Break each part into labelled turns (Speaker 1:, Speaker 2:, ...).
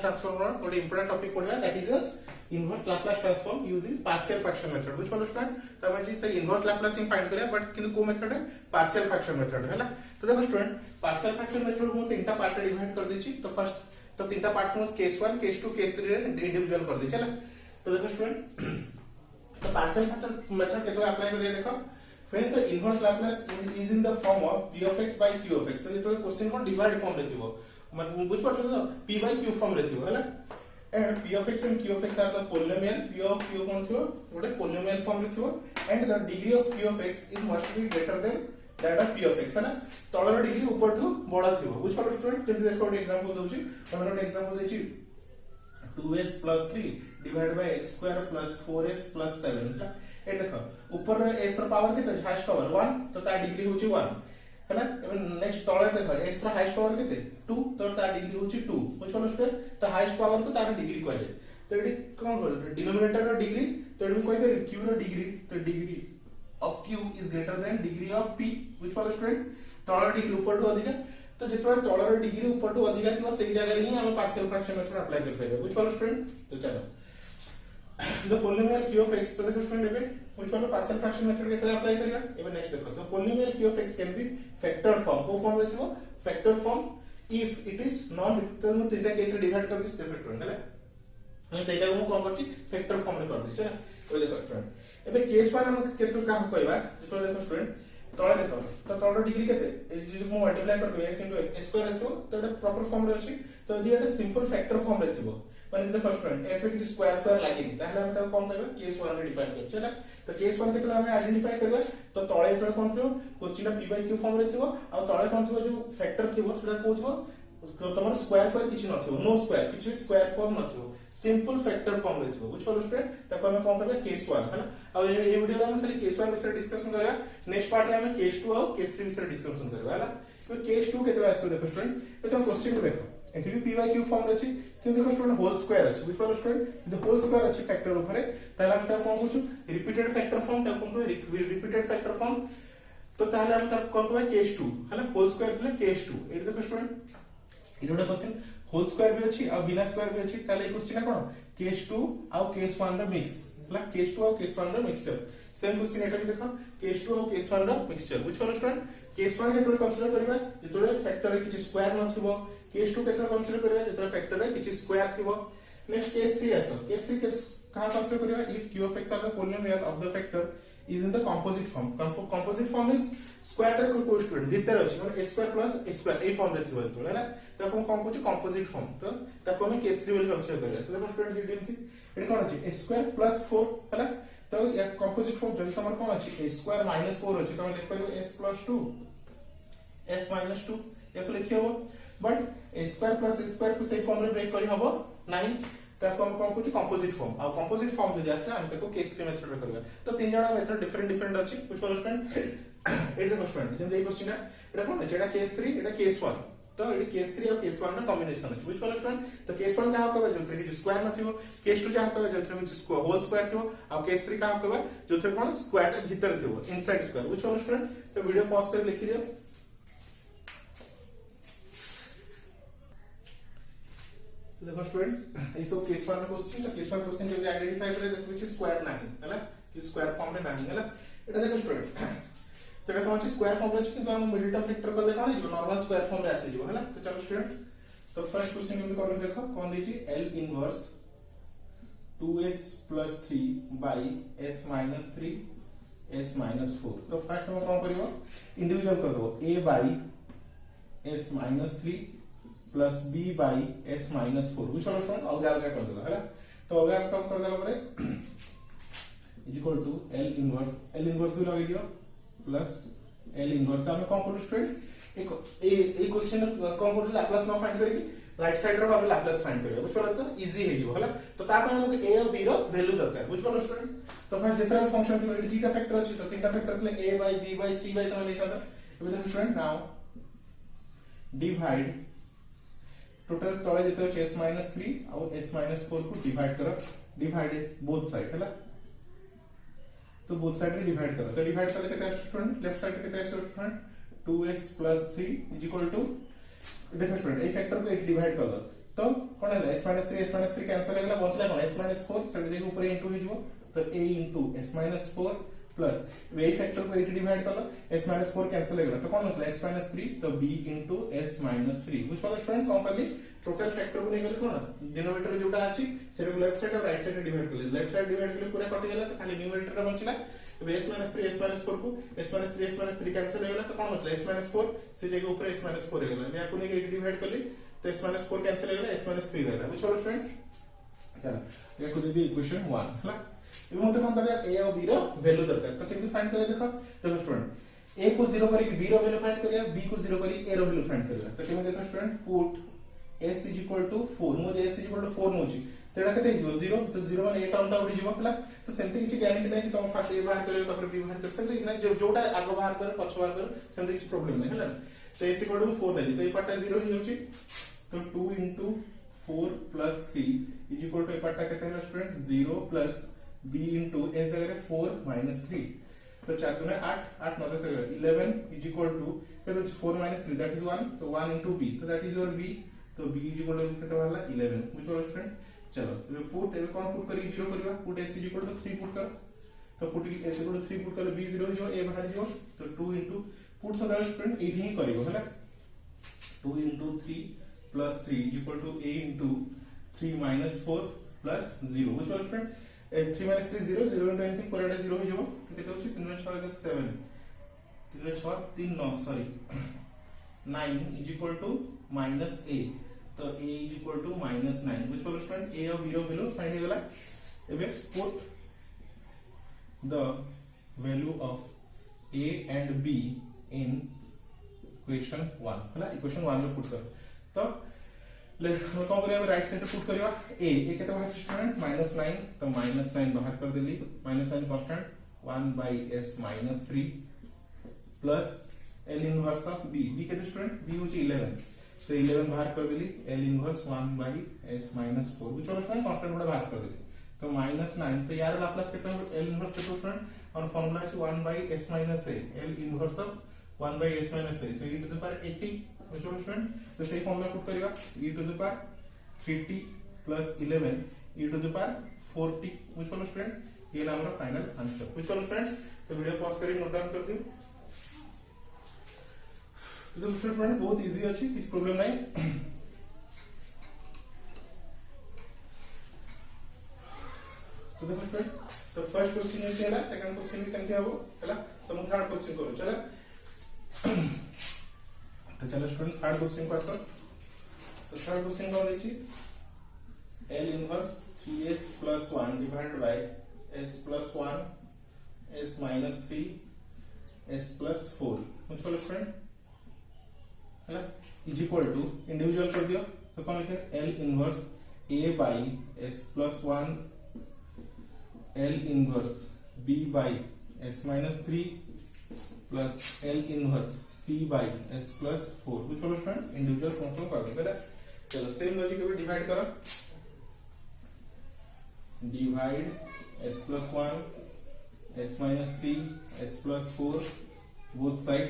Speaker 1: Transform रो ଗୋଟେ important topic पढिबा that is inverse Laplace transform using partial fraction method बुझ पड़ो स्टूडेंट तब जी से इनवर्स लाप्लास ही फाइंड करिया बट किंतु को मेथड है पार्शियल फ्रैक्शन मेथड हैला तो देखो स्टूडेंट पार्शियल फ्रैक्शन मेथड को तीनटा पार्ट रे डिवाइड कर देछि तो फर्स्ट तो तीनटा पार्ट को केस 1 केस 2 केस 3 रे इंडिविजुअल कर देछि हैला तो देखो स्टूडेंट तो पार्शियल मेथड केतो अप्लाई करिया देखो when the inverse laplace is in the form of p of x by q of x तो जेतो क्वेश्चन कोन डिवाइड फॉर्म रे थिबो मतलब बुझ पछो तो p by q फॉर्म रे थिबो हैला and p of x and q of x are the polynomial p of q कोन थिबो गोटे polynomial फॉर्म रे थिबो and the degree of q of x is must be greater than that of p of x हैला तळर degree ऊपर to बडा थिबो बुझ पछो student जेतो देखो एक एग्जांपल दोछि हमर एक एग्जांपल देछि 2s + 3 divided by x square plus 4s plus 7 ए देखो ऊपर s रो पावर केते हाईएस्ट पावर 1 तो ता डिग्री होची 1 हैला एवं नेक्स्ट तळे देखो x रो हाईएस्ट पावर केते 2 तो ता डिग्री होची 2 बुझलो स्टूडेंट तो हाईएस्ट पावर को तार डिग्री कहले तो एडी कोन बोल डिनोमिनेटर रो डिग्री तो एडी कोइ पर q रो डिग्री तो degree of q is greater than degree of p बुझलो स्टूडेंट तळे डिग्री ऊपर टू अधिक तो जेतरा तळे डिग्री ऊपर टू अधिक थिबा सेही जगह रे ही हम पार्शियल फ्रैक्शन मेथड अप्लाई कर परिबे बुझलो स्टूडेंट तो चलो the polynomial q of x तो देखो स्टूडेंट एबे which one partial fraction method केतले अप्लाई करिया एबे नेक्स्ट देखो तो polynomial q of x can be factor form को फॉर्म रे थिबो factor form if it is non तो मु तीनटा केस रे डिवाइड कर दिस देखो स्टूडेंट हैला हम सेटा को कोन करछि फैक्टर फॉर्म रे कर दिछ ओ देखो स्टूडेंट एबे केस 1 हम केतो काम कहबा जेतो देखो स्टूडेंट तळे देखो तो तळे डिग्री केते जे मु मल्टीप्लाई कर देबे x * s स्क्वायर आसो तो एटा प्रॉपर फॉर्म रे अछि तो यदि एटा सिंपल फैक्टर फॉर्म रे थिबो माने देखो स्टूडेंट s रे किछ स्क्वायर लागेनी ताहले हम ता कोन कहबा केस 1 रे डिफाइन कर चला तो केस 1 केतला हम आइडेंटिफाई करबा तो तळे जेतले कोन थियो question p by q form रे थिबो आ तळे कोन थियो जो फैक्टर थिबो सेटा को थिबो तो तमर स्क्वायर फॉर्म किछ न थिबो नो स्क्वायर किछ स्क्वायर फॉर्म न थिबो सिंपल फैक्टर फॉर्म रे थिबो बुझ पालो स्टूडेंट ताको हम कोन कहबा केस 1 हैला आ ए वीडियो रे हम खाली केस 1 विषय डिस्कशन करबा नेक्स्ट पार्ट रे हम केस 2 और केस 3 विषय डिस्कशन करबा हैला तो केस 2 केतला आसो देखो स्टूडेंट तो क्वेश्चन को देखो actually p by q form अछि कि देखो स्टूडेंट होल स्क्वायर अछि बुझ पालो स्टूडेंट द होल स्क्वायर अछि फैक्टर ऊपर ताला हम ता कोन कहछु रिपीटेड फैक्टर फॉर्म ता कोन रिपीटेड फैक्टर फॉर्म तो ताला हम ता कोन कहबा केस 2 हैला होल स्क्वायर थले केस 2 एटा देखो स्टूडेंट इडोडा क्वेश्चन होल स्क्वायर भी अछि आ बिना स्क्वायर भी अछि ताले क्वेश्चन कोन केस 2 आ केस 1 रो मिक्स हैला केस 2 आ केस 1 रो मिक्सचर सेम क्वेश्चन एटा भी देखो केस 2 आ केस 1 रो मिक्सचर बुझ पालो स्टूडेंट केस 1 केतले कंसीडर करबा जेतले फैक्टर रे किछ स्क्वायर न थिबो केस 2 केतले कंसीडर करबा जेतले फैक्टर रे किछ स्क्वायर थिबो नेक्स्ट केस 3 आसो केस 3 कहा कंसीडर करबा if q of x are the polynomial of the factor is in the composite form composite form is square रे को स्टूडेंट भीतर अछि माने a square plus a square A form रे थिबो तो हैला त कोन कोन कहू composite form तो ताको हम केस 3 वाली कंसीडर करबा तो देखो स्टूडेंट जेमति एटा कोन अछि a square plus 4 हैला तो या composite form जदी हमर कोन अछि a square minus 4 अछि तो हम लिख परियो s plus 2 s minus 2 याको लिखियो but a square plus a square को सही फॉर्म रे ब्रेक करी हबो नाही ताको हम कोन कहू कंपोजिट फॉर्म आ कंपोजिट फॉर्म जदी आसे हम ताको केस 3 मेथड रे करबा तो तीन जणा मेथड डिफरेंट अछि कुछ for student at the student जब ए क्वेश्चन एटा कोन जेडा केस 3 एटा केस 1 तो एडी केस 3 और केस 1 रा कॉम्बिनेशन अछि कुछ फॉर स्टूडेंट तो केस 1 का कहबा जो कि स्क्वायर न थिबो केस 2 का कहबा जो कि स्क्वायर होल स्क्वायर थिबो आ केस 3 का कहबा जो कि कोन स्क्वायर भीतर थिबो इनसाइड स्क्वायर कुछ फॉर स्टूडेंट तो वीडियो पॉज कर लिखि दियो देखो स्टूडेंट ये सब केस 1 क्वेश्चन तो केस 1 क्वेश्चन जब आइडेंटिफाई करे देखो कि स्क्वायर नाही हैला कि स्क्वायर फॉर्म रे नाही हैला एटा देखो स्टूडेंट तो एटा कोन अछि स्क्वायर फॉर्म रे अछि किंतु हम मिडिल टर्म फैक्टर करले कोन जो नॉर्मल स्क्वायर फॉर्म रे आसे जो हैला तो चलो स्टूडेंट तो फर्स्ट क्वेश्चन हम कर देखो कोन देछि l inverse 2s + 3 by s - 3 s - 4 तो फर्स्ट हम कोन करिवो इंडिविजुअल कर दो a by s - 3 plus b by s minus 4 which one अलग अलग कर देला हैला तो अलग अलग काम कर देला परे is equal to l inverse भी लगा दियो प्लस l इनवर्स तो हम कोन करू स्टूडेंट ए क्वेश्चन कोन करू लाप्लास न फाइंड करी राइट साइड रो हम लाप्लास फाइंड करियो बुझ पड़त तो इजी हे जो हैला तो ता पे हमके a और b रो वैल्यू दरकार बुझ पड़ो स्टूडेंट तो फर्स्ट जेतरा फंक्शन थी एडी तीनटा फैक्टर अछि तो तीनटा फैक्टर थले a by b by c by तो लिखा था तो देखो स्टूडेंट नाउ डिवाइड टोटल तळे जेतो s - 3 और s - 4 को डिवाइड करो डिवाइड इज बोथ साइड हैला तो बोथ साइड रे डिवाइड करो तो डिवाइड करले केते स्टूडेंट लेफ्ट साइड केते स्टूडेंट 2s + 3 = देखो स्टूडेंट ए फैक्टर को 8 डिवाइड कर लो तो कोन है s s-3 कैंसिल हो गला बचला कोन s-4 सेट देखो ऊपर इनटू हो जिवो तो a into s-4 plus way factor को 8 डिवाइड करलो s-4 कैंसिल हो गला तो कोन होतला s-3 तो b into s-3 बुझ पालो स्टूडेंट कोन करली टोटल फैक्टर को नै गेले कोन डिनोमिनेटर जोटा अछि सेटा लेफ्ट साइड और राइट साइड डिवाइड करले लेफ्ट साइड डिवाइड करले पूरा कटि गेला तो खाली न्यूमरेटर रे बचला s-3 को s-3 कैंसिल हो गला तो कोन होतला s-4 से जगह ऊपर s-4 हो गला या को नै 8 डिवाइड करली तो s-4 कैंसिल हो गला s-3 रहला बुझ पालो स्टूडेंट चलो ये को दे इक्वेशन 1 हला ए मते कोन दरकार a और b रो वैल्यू दरकार तो केमति फाइंड करे देखो स्टूडेंट a को 0 करी b रो वैल्यू फाइंड करिया b को 0 करी a रो वैल्यू फाइंड करिया तो केमति देखो स्टूडेंट पुट s = 4 मोजे s = 4 मोची तेडा कते हिजो 0 तो 0 माने ए टर्म टा उडी जिवो हला तो सेमति किछि ग्यारंटी नै कि तुम फर्स्ट ए बाहर करियो तापर b बाहर कर सेमति किछि नै जोटा आगो बाहर कर पछ बाहर कर सेमति किछि प्रॉब्लम नै हला तो s = 4 नै तो ए पार्ट 0 ही होची तो 2 into 4 plus 3 is equal to A part केते होला student 0 plus b into s जगह 4 minus 3 तो 4 दुने 8 8 9 10 11 is equal to केते 4 minus 3 that is 1 तो 1 into b तो that is your b तो b is equal to केते होला 11 बुझ पालो स्टूडेंट चलो ये पुट ए कोन पुट करी 0 करबा put s is equal to 3 put कर तो put s is equal to 3 put कर b 0 जो a बाहर जो तो 2 into पुट सदा स्टूडेंट एठी ही करिवो हला 2 into 3 plus 3 is equal to a into 3 minus 4 plus 0 which was friend 3 minus 3 0 0 into anything कोराडा 0 हो जाओ तो कितना होची 3 6 का 7 3 6 3 9 sorry 9 is equal to minus a तो a is equal to minus 9 which was friend a और b रो value find हो गला एबे put the value of a and b in equation 1 हला इक्वेशन 1 में पुट कर तो हम कौन करिया राइट साइड पुट करिया a केते बाहर स्टूडेंट -9 तो -9 बाहर कर देली -9 constant 1 by s - 3 plus l inverse of b b केते स्टूडेंट b होची 11 तो 11 बाहर कर देली l inverse 1 by s - 4 which was constant बड़ा बाहर कर देली तो -9 तो यार लाप्लास केते l इनवर्स केते स्टूडेंट और फार्मूला है 1 by s - a l inverse of 1 by s - a तो e to the power 80 which was student तो सही फॉर्मूला पुट करिया e to the power 3t plus 11 e to the power 4t which was student ये हमारा final answer which was student तो video pause करी note down कर दियो तो स्टूडेंट बहुत इजी अछि कुछ प्रॉब्लम नहीं तो देखो स्टूडेंट तो फर्स्ट क्वेश्चन इज हैला सेकंड क्वेश्चन इज सेमति हबो हैला तो हम थर्ड क्वेश्चन करू चला तो चलो स्टूडेंट थर्ड क्वेश्चन को आसो तो थर्ड क्वेश्चन को देखि l inverse 3s plus 1 divided by s plus 1 s minus 3 s plus 4 कुछ बोलो स्टूडेंट है ना इज इक्वल टू इंडिविजुअल कर दियो तो कौन लिखे l inverse a by s plus 1 l inverse b by s minus 3 plus l inverse c by s plus 4 कुछ बोलो स्टूडेंट इंडिविजुअल फंक्शन कर देंगे बेटा चलो सेम लॉजिक को डिवाइड करो divide s plus 1 s minus 3 s plus 4 both side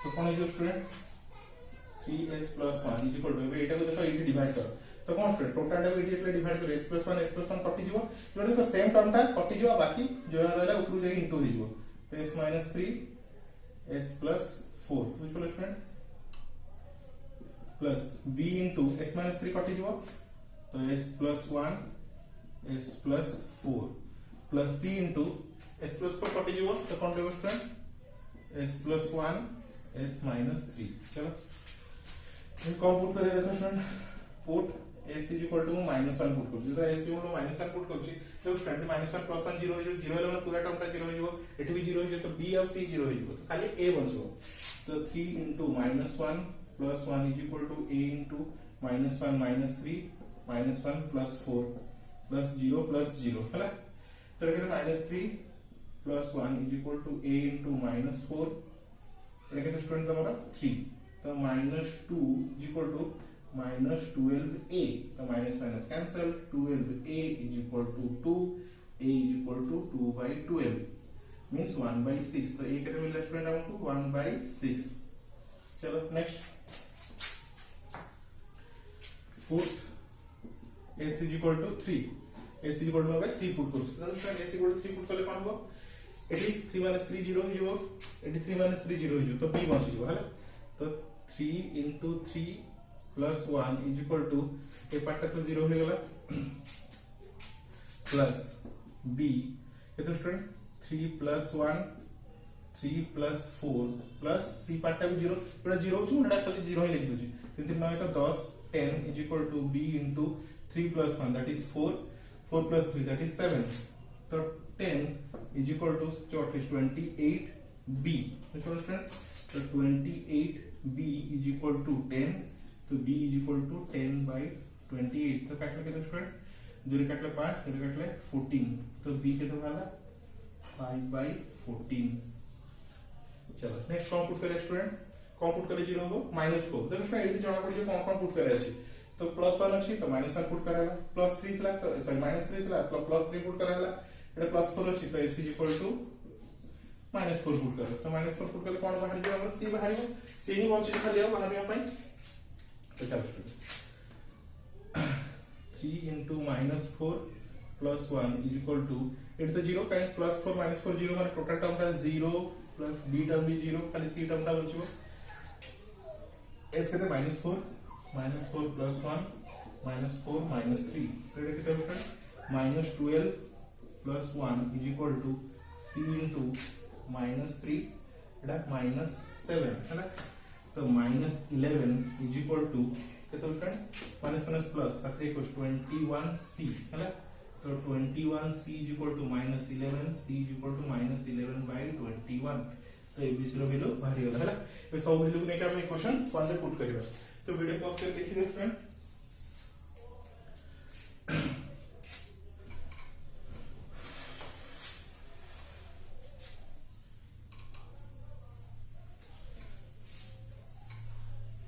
Speaker 1: तो कौन है जो student 3s plus 1 is equal to एटा को देखो 8 डिवाइड करो तो कौन स्टूडेंट टोटल टा 8 एटले डिवाइड करो s plus 1 कटि जिवो जोटा देखो सेम टर्म टा कटि जिवो बाकी जो रहला ऊपर जाई इनटू हो जिवो तो s minus 3 s plus 4 which will student plus b into s minus 3 कटि जिवो तो s plus 1 s plus 4 plus c into s plus 4 कटि जिवो तो कौन देबो student s plus 1 s minus 3 चलो ये कौन पुट करे देखो student put s is equal to -1 put कर जो s इक्वल टू -1 पुट करछि तो स्टूडेंट -1 plus 1 0 हो जो 0 ले पूरा टर्म टा 0 हो जो एठी भी 0 हो जो तो b और c 0 हो जो तो खाली a बचो तो 3 into -1 plus 1 is equal to a into -1 minus 3 -1 plus 4 plus 0 plus 0 है ना तो कहते -3 plus 1 is equal to a into -4 ये कहते स्टूडेंट हमारा 3 तो -2 is equal to -12a तो minus minus cancel 12a is equal to 2 a is equal to 2 by 12 means 1 by 6 तो ये कितना मिला स्टूडेंट हमको 1 by 6 चलो next fourth s is equal to 3 s is equal to 3 put करू तो friend s is equal to 3 put कले कोन हो एटी 3 - 3 0 हो जिवो एटी 3 - 3 0 हो जिवो तो b बच जिवो हला तो 3 into 3 plus 1 is equal to A part तो 0 हो गला प्लस b ये तो student 3 plus 1 3 plus 4 plus c part भी 0 एटा 0 हो एटा खाली 0 ही लिख दोची 3 3 9 का 10 10 is equal to b into 3 plus 1 that is 4 4 plus 3 that is 7 तो 10 is equal to what is 28b so friends so 28b is equal to 10 तो b is equal to 10 by 28 तो काटले कितना स्टूडेंट दूरी काटले 5 दूरी काटले 14 तो b कितना वाला 5 by 14 चलो नेक्स्ट कौन पुट करे स्टूडेंट कौन पुट करे 0 हो -4 देखो स्टूडेंट एटी जणा पड़ी कौन कौन पुट करे अछि तो +1 अछि तो -1 पुट कराला +3 थला तो सॉरी -3 थला +3 पुट कराला एटा +4 अछि तो s = -4 पुट करो तो -4 पुट करले कोन बाहर जे हमर c बाहर c ही बंच खाली आ बाहर में पई तो चलो 3 into -4 plus 1 is equal to एटा तो 0 काई +4 -4 0 माने टोटल टर्म का 0 प्लस b टर्म भी 0 खाली c टर्म ता बंचबो s केते -4 plus 1 -4 -3 तो एटा कितना student -12 plus 1 is equal to c into -3 एटा -7 है ना तो -11 is equal to कितना स्टूडेंट माइनस प्लस 21c है ना तो 21c is equal to -11 c is equal to -11 by 21 तो एबीसी रो वैल्यू बाहर होला है ए सब वैल्यू को नेका हम इक्वेशन 1 में पुट करियो तो वीडियो पॉज कर देखि दे फ्रेंड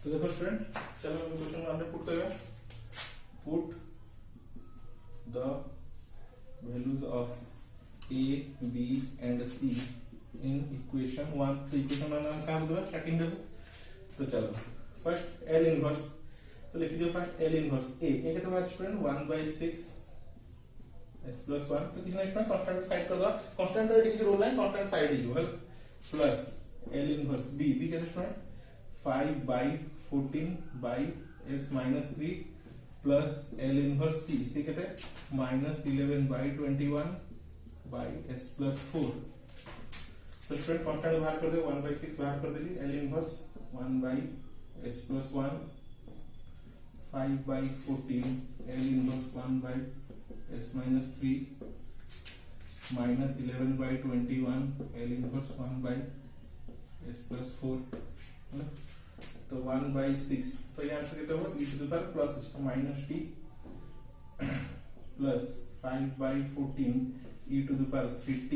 Speaker 1: तो देखो फ्रेंड चलो हम क्वेश्चन 1 में पुट करियो put the values of a b and c in equation 1 तो इक्वेशन 1 में क्या होगा स्टार्टिंग देखो तो चलो फर्स्ट l इनवर्स तो लिख दियो फर्स्ट l इनवर्स a कितना होगा स्टूडेंट 1/6 s plus 1 तो किसने इसमें कांस्टेंट साइड कर दो कांस्टेंट रेट किसी रोल लाइन कांस्टेंट साइड ही जो है plus l inverse b b कितना student 5/14 by s minus 3 plus l inverse c c कहते हैं -11 by 21 by s plus 4 तो स्टूडेंट कांस्टेंट बाहर कर दे 1/6 बाहर कर देली l inverse 1 by s plus 1 5/14 l inverse 1 by s minus 3 -11 by 21 l inverse 1 by s plus 4 है ना तो 1/6 तो ये आंसर कितना होगा e to the power plus इसका -t plus 5/14 e to the power 3t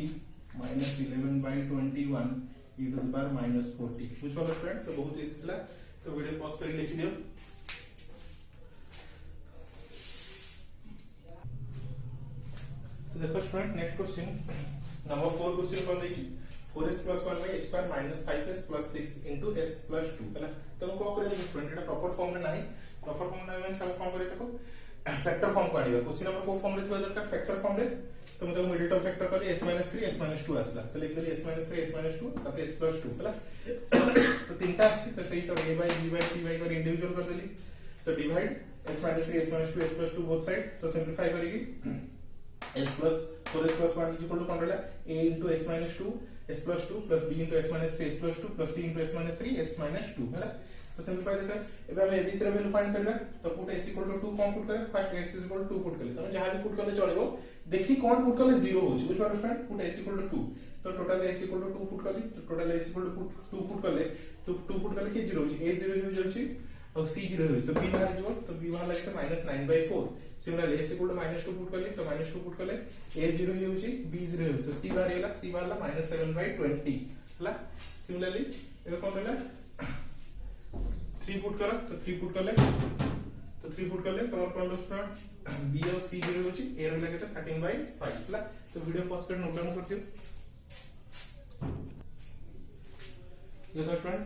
Speaker 1: -11/21 e to the power -4t कुछ वाला फ्रेंड तो बहुत इजी था तो वीडियो पॉज करके लिख दियो तो देखो friend next question number 4 question कौन देखी 4s plus 1 by square minus 5s plus 6 into s plus 2 है ना तो हम को करे स्टूडेंट एटा प्रॉपर फॉर्म में नहीं प्रॉपर फॉर्म में सब फॉर्म करे देखो फैक्टर फॉर्म को आनिबा क्वेश्चन नंबर को फॉर्म रे थोड़ा दरकार फैक्टर फॉर्म रे तो मतलब मिडिल टर्म फैक्टर कर s - 3 s - 2 आसला तो लिख देली s - 3 s - 2 तापर s plus 2 है तो तीनटा आछि तो सही सब a by b by c by कर इंडिविजुअल कर देली तो divide s - 3 s - 2 s plus 2 both side तो सिंपलीफाई करेगी s plus 4s plus 1 is equal to कौन रहला a into s - 2 s plus 2 plus b into s minus 3 s plus 2 plus c into s minus 3 s minus 2 है ना तो simplify देखा एबे हम abc रे वैल्यू फाइंड करबा तो पुट s equal to 2 कौन पुट करे first s equal to 2 put करले तो जहां भी पुट करले चलेबो देखि कौन पुट करले 0 हो छै बुझ पारो friend put s equal to 2 तो total s equal to 2 put करली तो total s equal to 2 put करले तो 2 पुट करले के 0 हो छै a 0 हो जाय छै और c 0 हो छै तो b बाहर जो तो b बाहर लगे तो -9/4 similarly s equal to -2 put करले तो -2 पुट करले a 0 हो छै b 0 हो तो c बाहर आला c बाहर ला -7/20 ला सिमिलरली एरो कौन रहला 3 पुट करो तो 3 पुट करले तो 3 पुट करले तो कौन दोस्तों b और c 0 हो छै a रे लगे तो 13/5 ला तो वीडियो पॉज कर नोट डाउन कर दियो देखो फ्रेंड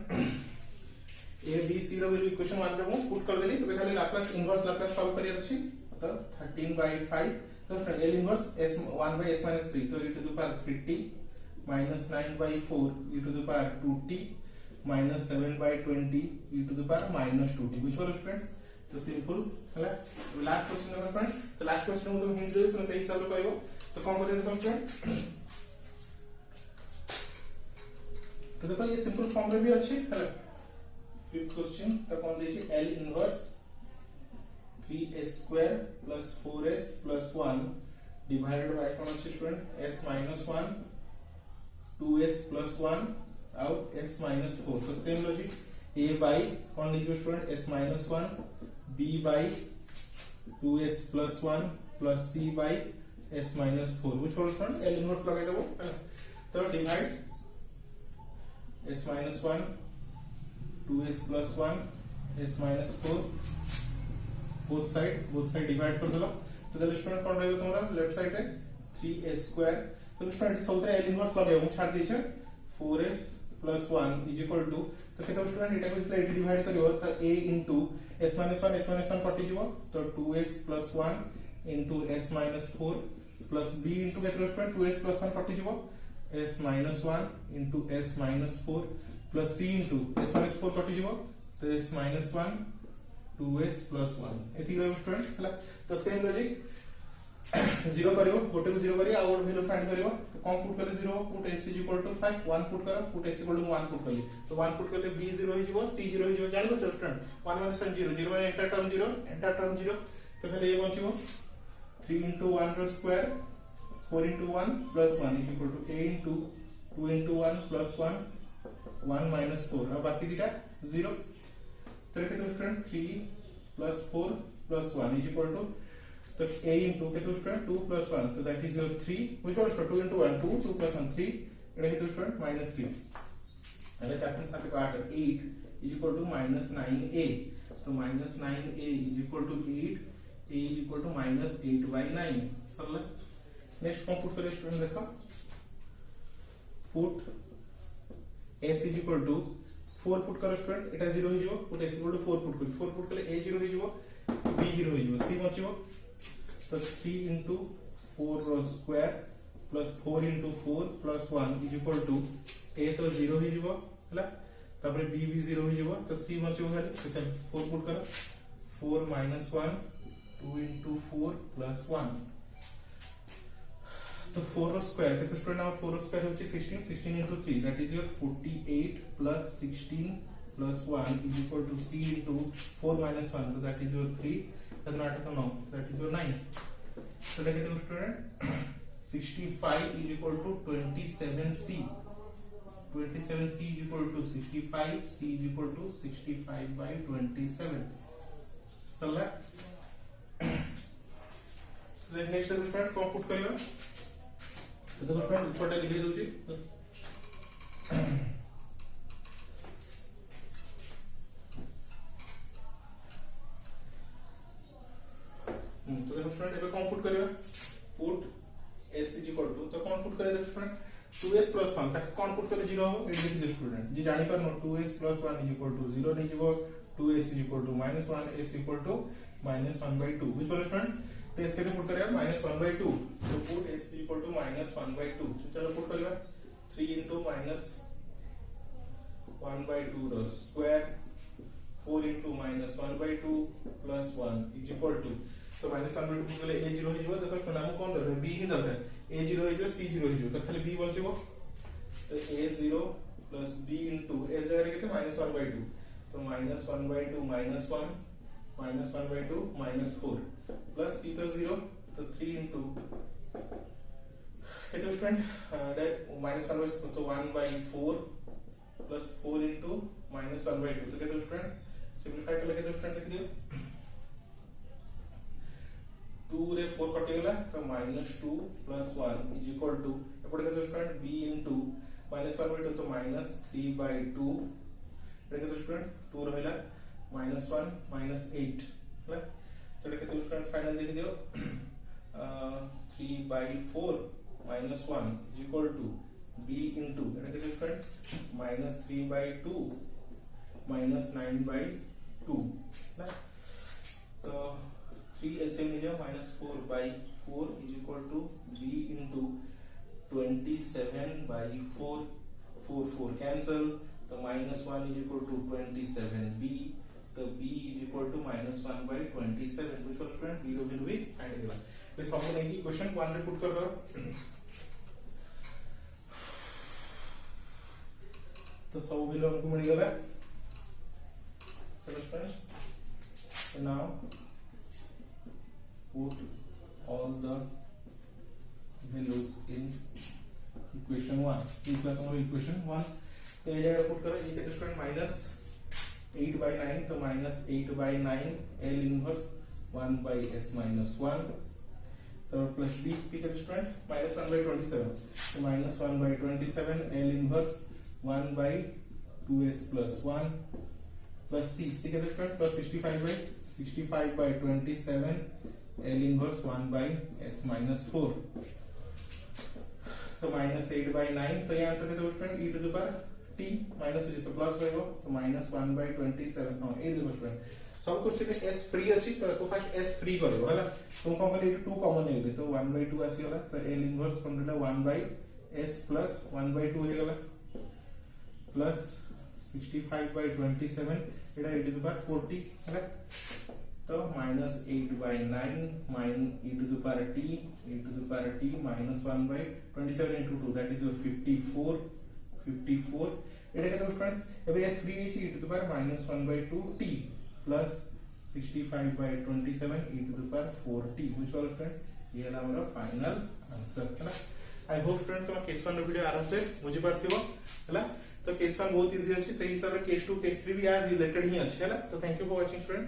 Speaker 1: ए बी सी रो वैल्यू इक्वेशन 1 रे मु पुट कर देली तो खाली लाप्लास इनवर्स लाप्लास सॉल्व करियर अछि तो 13/5 तो student L inverse s 1 by s minus 3 तो e to the power 3t minus 9/4 e to the power 2t minus 7/20 e to the power minus 2t which was student तो simple हला last question number friend तो last question में तुम hint दे तो सही हिसाब से करियो तो कौन करियो तो फ्रेंड तो देखो ये सिंपल फॉर्म में भी अच्छी है फिफ्थ क्वेश्चन तो कौन दे L inverse 3s square plus 4s plus 1 divided by कौन अच्छी student s minus 1 2s plus 1 out s minus 4 तो सेम लॉजिक a by कौन लीजिए student s minus 1 b by 2s plus 1 plus c by s minus 4 which was student L inverse लगा देबो तो divide s minus 1 2s plus 1 s minus 4 both side divide कर दलो तो the student कौन रहेगा तुम्हारा लेफ्ट साइड रे 3s स्क्वायर तो स्टूडेंट सबरे L इनवर्स लगे हम छाड़ दे 4s plus 1 is equal to तो केतो स्टूडेंट एटा को जतले 80 डिवाइड करियो तो a into s minus 1 कटि जीवो तो 2s plus 1 into s minus 4 plus b into केतो स्टूडेंट 2s plus 1 कटि जीवो s minus 1 into s minus 4 plus c into s minus 4 कटि जीवो तो s minus 1 2s plus 1 एथि रहबो स्टूडेंट हला तो सेम लॉजिक 0 करियो गोटे को 0 करियो आ और वैल्यू फाइंड करियो तो कौन पुट करले 0 पुट s = 5 1 पुट करो पुट s = 1 पुट करली तो 1 पुट करले b 0 हो जीवो c 0 हो जीवो जान को स्टूडेंट 1 1 0 0 माने एंटर टर्म 0 तो खाली ये बचिबो 3 into 1 row square 4 into 1 plus 1 is equal to a into 2 into 1 plus 1 1 minus 4 अब बाकी दिटा 0 तो केतो student 3 plus 4 plus 1 is equal to तो a into केतो student 2 plus 1 so that is your 3 which was 2 into 1 2 2 plus 1 3 Etah केतो student -3 एटा चापन साथे काट 8 is equal to -9a तो -9a is equal to 8 a is equal to -8/9 सरला next कौन put करिए student देखो put s is equal to 4 put करो student एटा 0 हो जिवो put s equal to 4 put करो 4 पुट करले a 0 हो जिवो b 0 हो जिवो c बचिवो तो 3 into 4 row square plus 4 into 4 plus 1 is equal to a तो 0 हो जिवो हला तापर b भी 0 हो जिवो तो c बचिवो खाली तो चल 4 पुट करो 4 minus 1 2 into 4 plus 1 तो 4 रो स्क्वायर के तो स्टूडेंट नाउ 4 रो स्क्वायर होची 16 into 3 that is your 48 plus 16 plus 1 is equal to c into 4 minus 1 so that is your 3 that not to know that is your 9 so देखिए तो student 65 is equal to 27c 27c is equal to 65 c is equal to 65/27 चला so next student कौन put करियो तो देखो student ऊपर लिख दउची तो देखो स्टूडेंट एबे कौन पुट करियो put s is equal to तो कौन पुट करे देखो स्टूडेंट 2s plus 1 तक कौन पुट करे 0 हो एट देखिए स्टूडेंट जी जानि पर no 2s plus 1 is equal to 0 नहीं जीवो 2s is equal to -1 s equal to -1/2 which was student तो इसके लिए पुट करियो -1/2 तो put s is equal to -1/2 तो चलो पुट करियो 3 into -1/2 row square 4 into -1/2 plus 1 is equal to तो -1/2 पुट करले a 0 हो जिवो देखो तो नाम कौन दर b ही दर a 0 हो जिवो c 0 हो जिवो तो खाली b बचिवो तो a 0 plus b into s जगह केते -1/2 तो -1/2 -1 -1/2 -4 plus c तो 0 तो 3 into केते स्टूडेंट -1/2 तो 1/4 plus 4 into -1/2 तो केते स्टूडेंट सिंपलीफाई करले केते स्टूडेंट लिख दियो 2 रे 4 कटि गेला तो -2 plus 1 is equal to एपटे केते स्टूडेंट b into -1/2 तो -3/2 एटा केते स्टूडेंट 2 रहला -1 -8 हला तो एटा केते स्टूडेंट फाइनल देख दियो 3/4 -1 is equal to b into एटा केते स्टूडेंट -3/2 माइनस 9/2 ना, तो 3 एलसीएम ले जाओ, -4/4 is equal to b into 27/4, 4 cancel, तो -1 इज इक्वल टू 27b, तो b is equal to -1/27, which was student b will be find करना। तो सब नहीं की क्वेश्चन 1 रे पुट कर दो, तो सब वैल्यू हमको मिल गया। So now put all the values in equation 1, तुम्हारा equation 1, तो ये जगह पुट करो, ये कितना स्टूडेंट -8/9, तो -8/9 L इनवर्स 1/s - 1, तो प्लस b कितना स्टूडेंट -1/27, तो -1/27 L inverse 1/2s + 1 plus c कितना student plus 65/27 L inverse 1/s - 4, तो -8/9, तो ये आंसर कितना student e to the power t minus हो तो प्लस रहइबो, तो -1/27 हां 8 देखो स्टूडेंट सब क्वेश्चन में s फ्री अछि, तो को फर्स्ट s फ्री करबो हला, तुम कोन कहले 2 कॉमन नेबे, तो 1/2 आसी होला, तो L इनवर्स कोन रहला 1/s प्लस 1/2 हे गेला plus 65/27 Etah e to the power 40 हला, तो -8/9 e to the power t -1/27 into 2, that is your 54 एटा केते स्टूडेंट एबे s फ्री है e to the power -1/2t plus 65/27 e to the power 4t, which was student ये है हमारा final answer है ना। आई होप स्टूडेंट तुम केस 1 वीडियो आराम से बुझी पारथिबो हला, तो केस 1 बहुत इजी अछि, सही हिसाब रे केस 2 केस 3 भी यार रिलेटेड ही अछि हला, तो thank you for watching student.